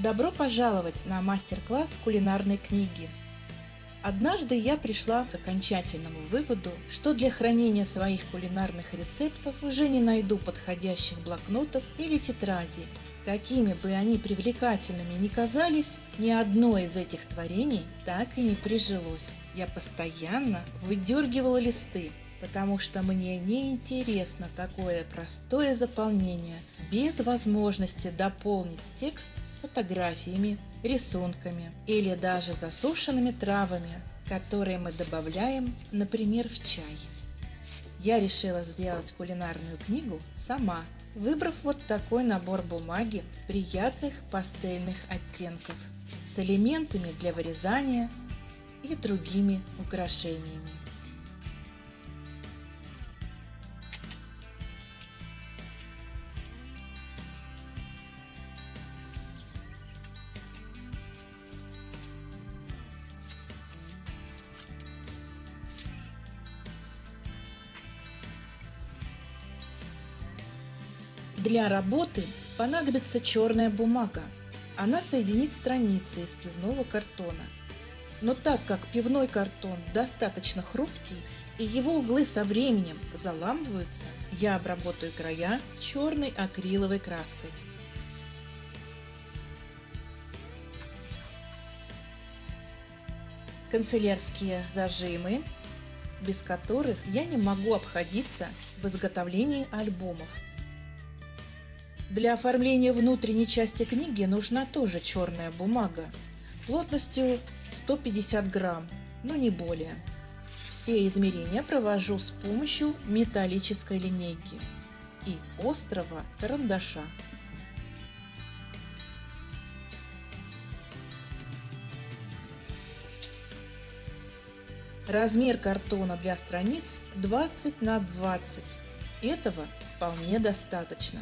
Добро пожаловать на мастер-класс кулинарной книги. Однажды я пришла к окончательному выводу, что для хранения своих кулинарных рецептов уже не найду подходящих блокнотов или тетрадей. Какими бы они привлекательными ни казались, ни одно из этих творений так и не прижилось. Я постоянно выдергивала листы, потому что мне не интересно такое простое заполнение без возможности дополнить текст фотографиями, рисунками или даже засушенными травами, которые мы добавляем, например, в чай. Я решила сделать кулинарную книгу сама, выбрав вот такой набор бумаги приятных пастельных оттенков с элементами для вырезания и другими украшениями. Для работы понадобится черная бумага. Она соединит страницы из пивного картона. Но так как пивной картон достаточно хрупкий и его углы со временем заламываются, я обработаю края черной акриловой краской. Канцелярские зажимы, без которых я не могу обходиться в изготовлении альбомов. Для оформления внутренней части книги нужна тоже черная бумага, плотностью 150 грамм, но не более. Все измерения провожу с помощью металлической линейки и острого карандаша. Размер картона для страниц 20 на 20. Этого вполне достаточно.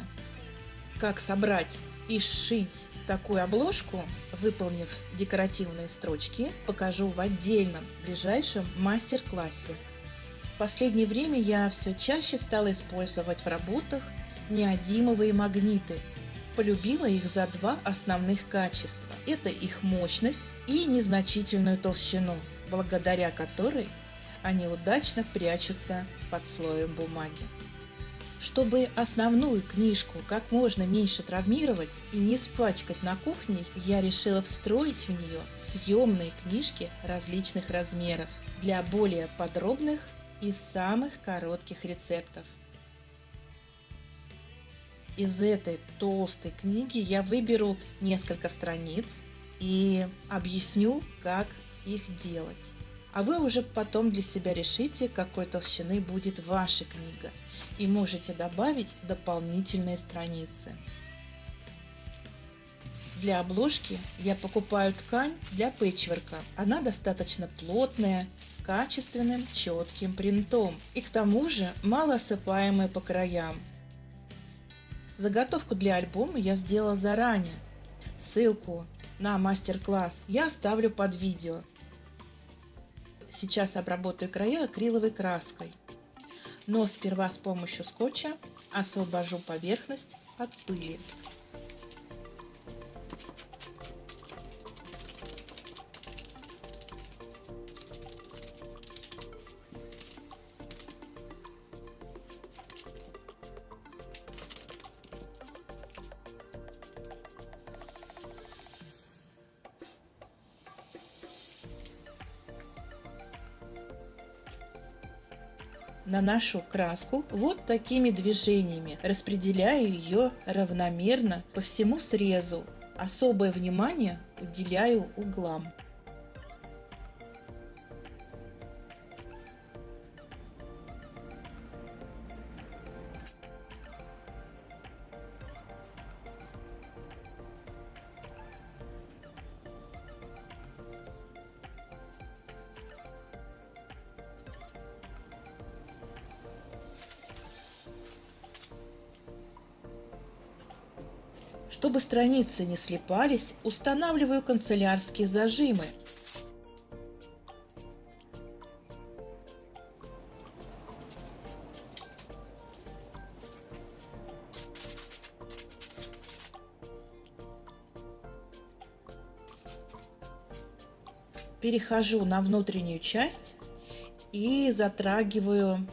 Как собрать и сшить такую обложку, выполнив декоративные строчки, покажу в отдельном ближайшем мастер-классе. В последнее время я все чаще стала использовать в работах неодимовые магниты. Полюбила их за два основных качества. Это их мощность и незначительную толщину, благодаря которой они удачно прячутся под слоем бумаги. Чтобы основную книжку как можно меньше травмировать и не испачкать на кухне, я решила встроить в нее съемные книжки различных размеров для более подробных и самых коротких рецептов. Из этой толстой книги я выберу несколько страниц и объясню, как их делать. А вы уже потом для себя решите, какой толщины будет ваша книга, и можете добавить дополнительные страницы. Для обложки я покупаю ткань для пэтчворка. Она достаточно плотная, с качественным четким принтом и к тому же малоосыпаемая по краям. Заготовку для альбома я сделала заранее. Ссылку на мастер-класс я оставлю под видео. Сейчас обработаю края акриловой краской, но сперва с помощью скотча освобожу поверхность от пыли. Наношу краску вот такими движениями, распределяю ее равномерно по всему срезу. Особое внимание уделяю углам. Чтобы страницы не слипались, устанавливаю канцелярские зажимы. Перехожу на внутреннюю часть и затрагиваю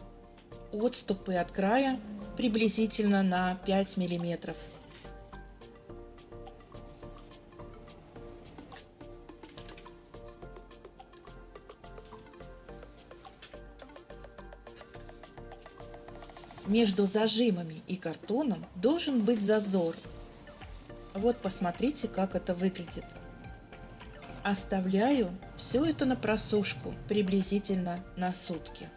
отступы от края приблизительно на 5 миллиметров. Между зажимами и картоном должен быть зазор. Вот посмотрите, как это выглядит. Оставляю все это на просушку приблизительно на сутки.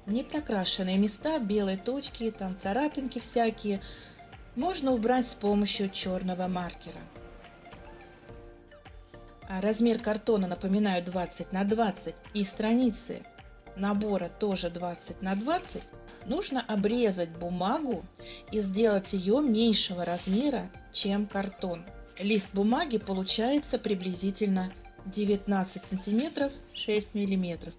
Непрокрашенные места, белые точки, там царапинки всякие, можно убрать с помощью черного маркера. Размер картона, напоминаю, 20 на 20, и страницы набора тоже 20 на 20. Нужно обрезать бумагу и сделать ее меньшего размера, чем картон. Лист бумаги получается приблизительно 19 сантиметров 6 миллиметров.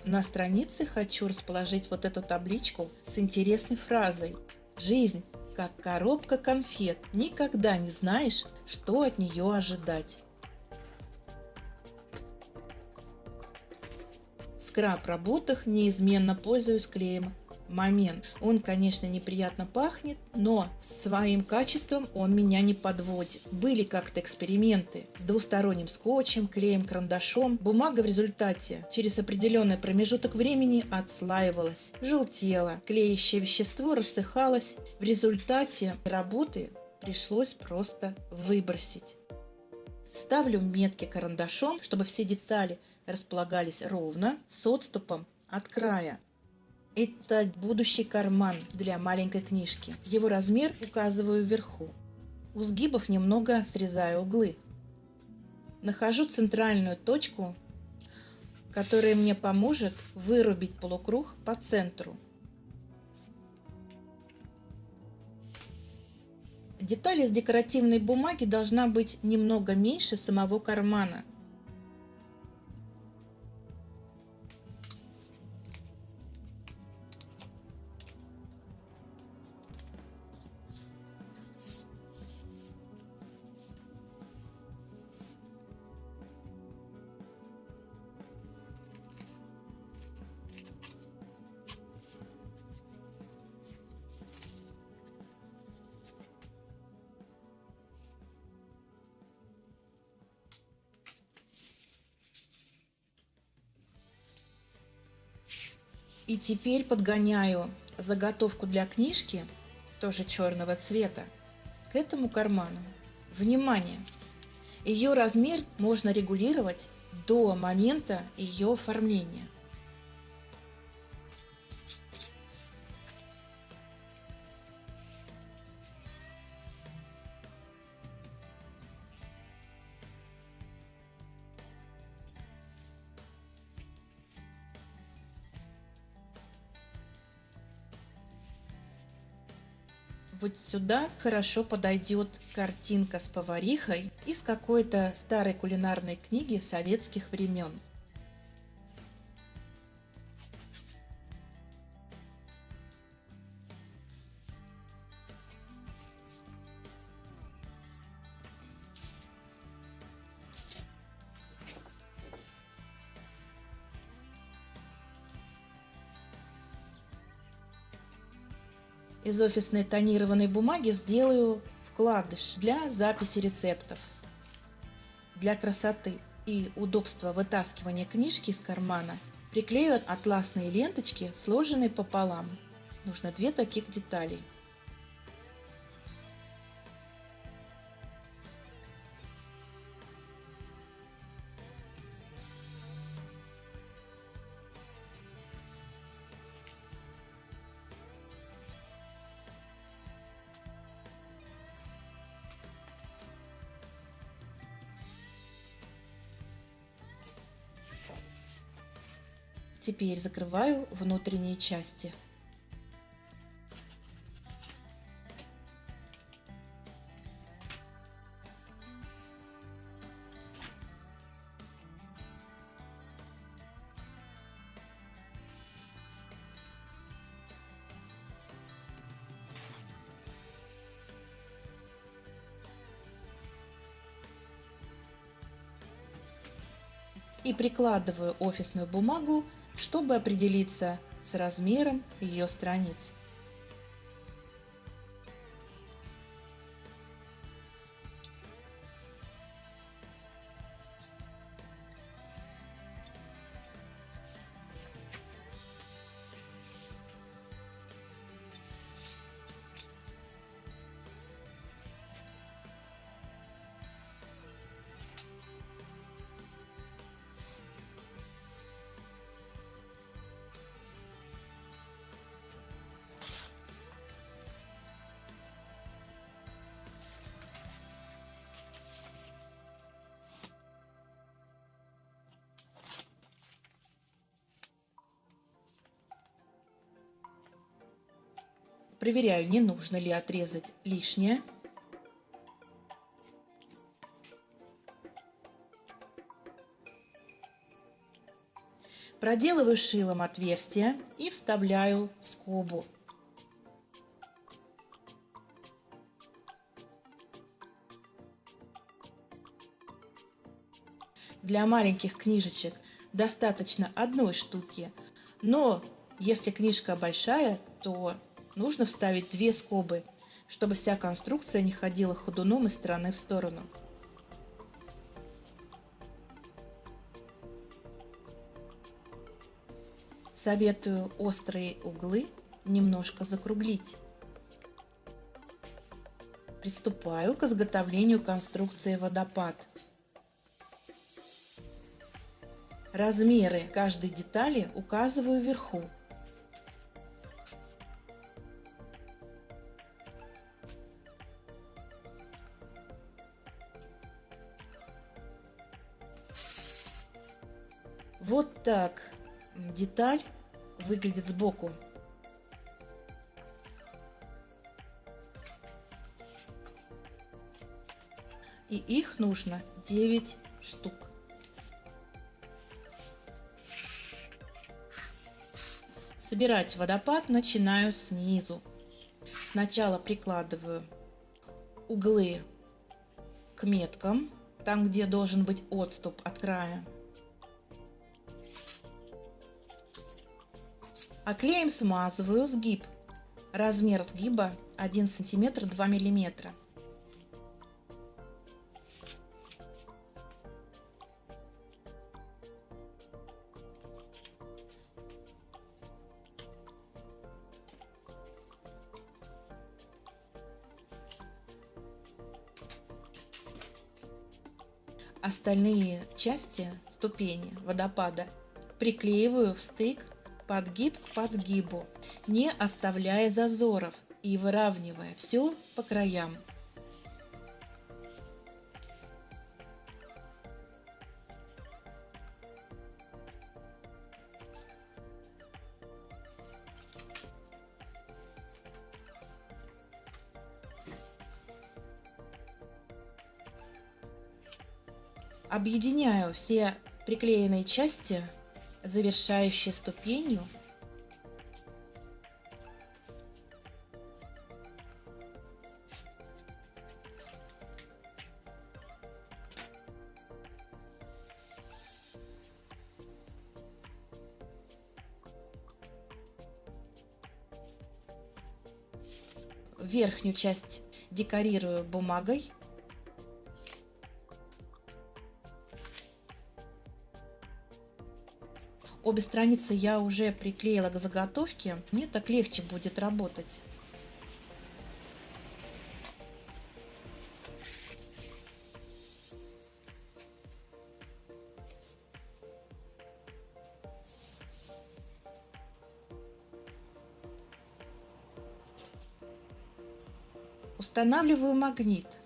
На странице хочу расположить вот эту табличку с интересной фразой: «Жизнь как коробка конфет, никогда не знаешь, что от нее ожидать». В скраб-работах неизменно пользуюсь клеем «Момент». Он, конечно, неприятно пахнет, но своим качеством он меня не подводит. Были как-то эксперименты с двусторонним скотчем, клеем, карандашом. Бумага в результате через определенный промежуток времени отслаивалась, желтела, клеящее вещество рассыхалось. В результате работы пришлось просто выбросить. Ставлю метки карандашом, чтобы все детали располагались ровно, с отступом от края. Это будущий карман для маленькой книжки. Его размер указываю вверху. У сгибов немного срезаю углы. Нахожу центральную точку, которая мне поможет вырубить полукруг по центру. Деталь из декоративной бумаги должна быть немного меньше самого кармана. И теперь подгоняю заготовку для книжки, тоже черного цвета, к этому карману. Внимание! Ее размер можно регулировать до момента ее оформления. Вот сюда хорошо подойдет картинка с поварихой из какой-то старой кулинарной книги советских времен. Из офисной тонированной бумаги сделаю вкладыш для записи рецептов. Для красоты и удобства вытаскивания книжки из кармана приклею атласные ленточки, сложенные пополам. Нужно 2 таких деталей. Теперь закрываю внутренние части. и прикладываю офисную бумагу, чтобы определиться с размером ее страниц. Проверяю, не нужно ли отрезать лишнее. Проделываю шилом отверстие и вставляю скобу. Для маленьких книжечек достаточно одной штуки, но если книжка большая, то нужно вставить 2 скобы, чтобы вся конструкция не ходила ходуном из стороны в сторону. Советую острые углы немножко закруглить. Приступаю к изготовлению конструкции водопад. Размеры каждой детали указываю вверху. Вот так деталь выглядит сбоку. И их нужно 9 штук. Собирать водопад начинаю снизу. Сначала прикладываю углы к меткам, там, где должен быть отступ от края. А клеем смазываю сгиб. Размер сгиба 1 см 2 мм. Остальные части ступени водопада приклеиваю в стык подгиб к подгибу, не оставляя зазоров и выравнивая все по краям. Объединяю все приклеенные части, завершающие ступенью. Верхнюю часть декорирую бумагой. Обе страницы я уже приклеила к заготовке, мне так легче будет работать. Устанавливаю магнит.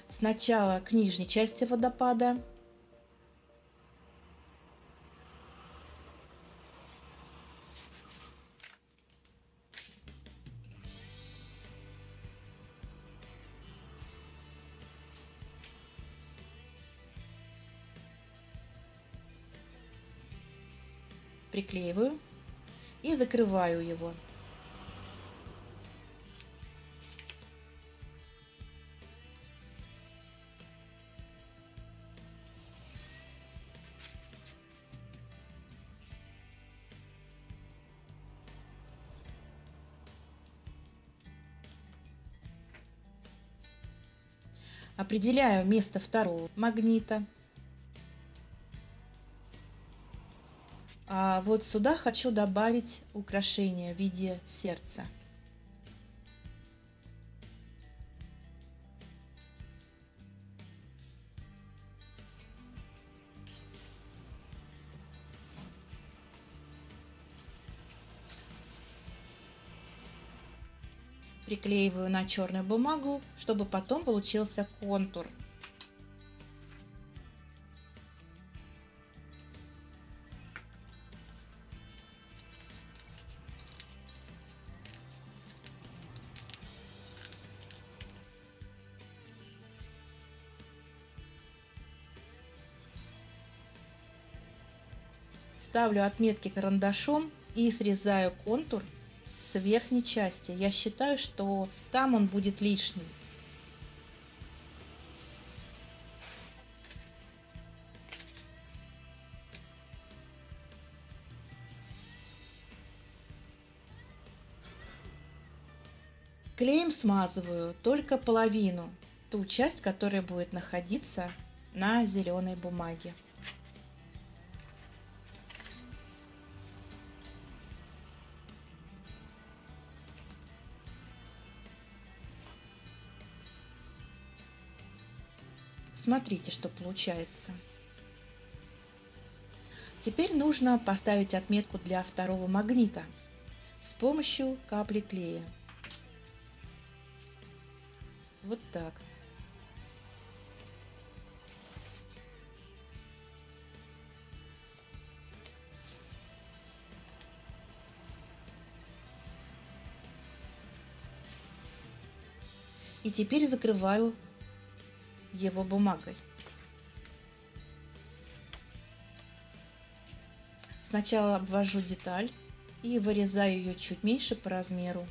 Сначала к нижней части водопада. Приклеиваю и закрываю его. Определяю место второго магнита. А вот сюда хочу добавить украшение в виде сердца. Приклеиваю на черную бумагу, чтобы потом получился контур. Ставлю отметки карандашом и срезаю контур с верхней части. Я считаю, что там он будет лишним. Клеем смазываю только половину, ту часть, которая будет находиться на зеленой бумаге. Смотрите, что получается. Теперь нужно поставить отметку для второго магнита с помощью капли клея. Вот так. И теперь закрываю его бумагой. Сначала обвожу деталь и вырезаю ее чуть меньше по размеру.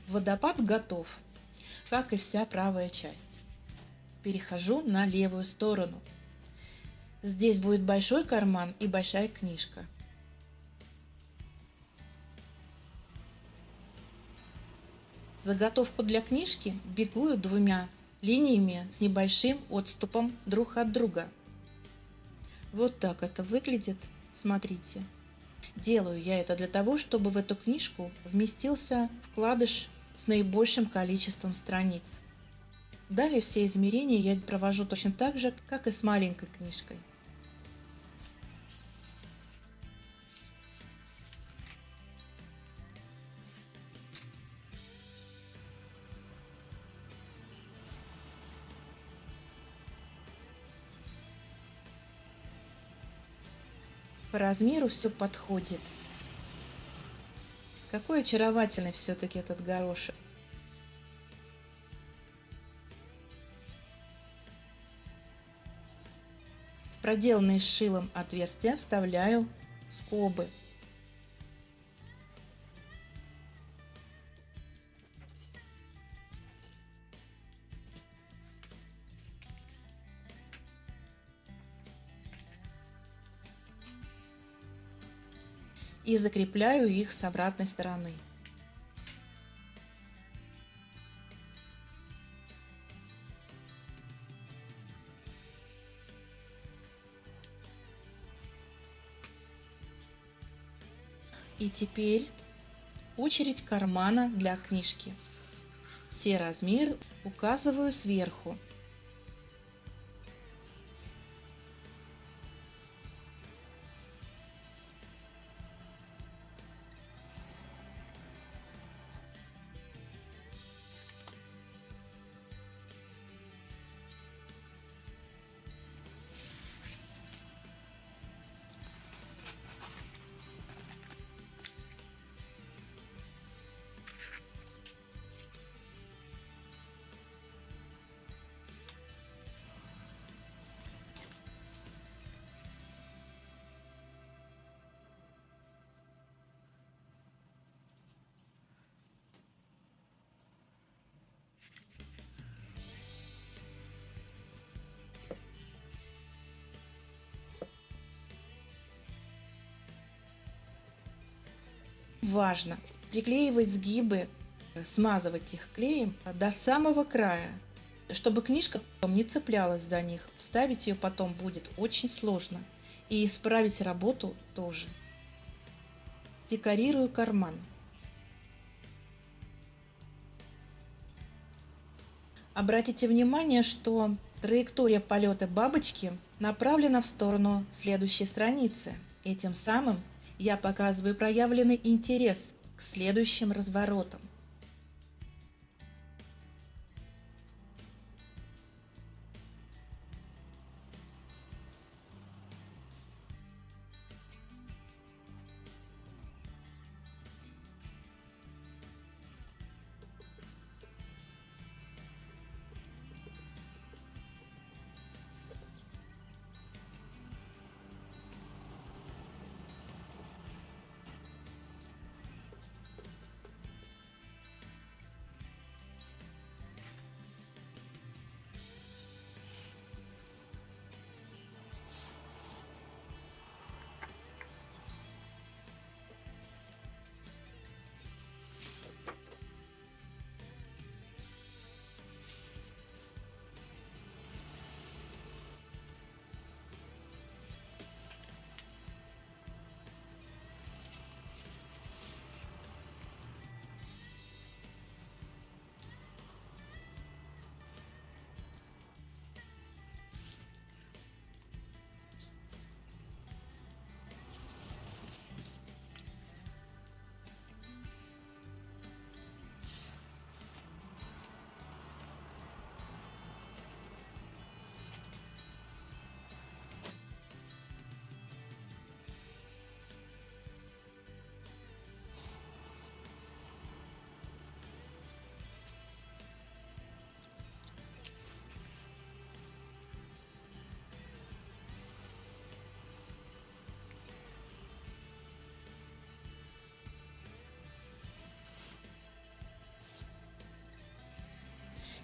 Водопад готов, как и вся правая часть. Перехожу на левую сторону. Здесь будет большой карман и большая книжка. Заготовку для книжки бигую двумя линиями с небольшим отступом друг от друга. Вот так это выглядит, смотрите. Делаю я это для того, чтобы в эту книжку вместился вкладыш с наибольшим количеством страниц. Далее все измерения я провожу точно так же, как и с маленькой книжкой. По размеру все подходит. Какой очаровательный все-таки этот горошек. В проделанные шилом отверстия вставляю скобы. И закрепляю их с обратной стороны. И теперь очередь кармана для книжки. Все размеры указываю сверху. Важно приклеивать сгибы, смазывать их клеем до самого края, чтобы книжка потом не цеплялась за них. Вставить ее потом будет очень сложно. И исправить работу тоже. Декорирую карман. Обратите внимание, что траектория полета бабочки направлена в сторону следующей страницы. И тем самым я показываю проявленный интерес к следующим разворотам.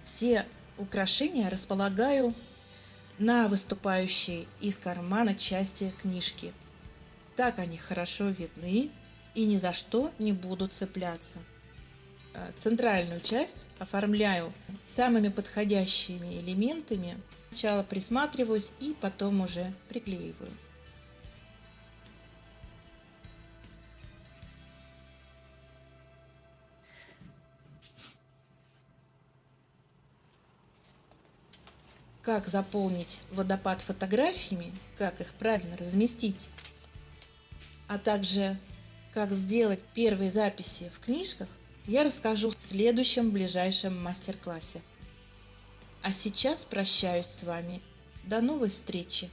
Все украшения располагаю на выступающей из кармана части книжки. Так они хорошо видны и ни за что не будут цепляться. Центральную часть оформляю самыми подходящими элементами. Сначала присматриваюсь и потом уже приклеиваю. Как заполнить водопад фотографиями, как их правильно разместить, а также как сделать первые записи в книжках, я расскажу в следующем ближайшем мастер-классе. А сейчас прощаюсь с вами. До новой встречи!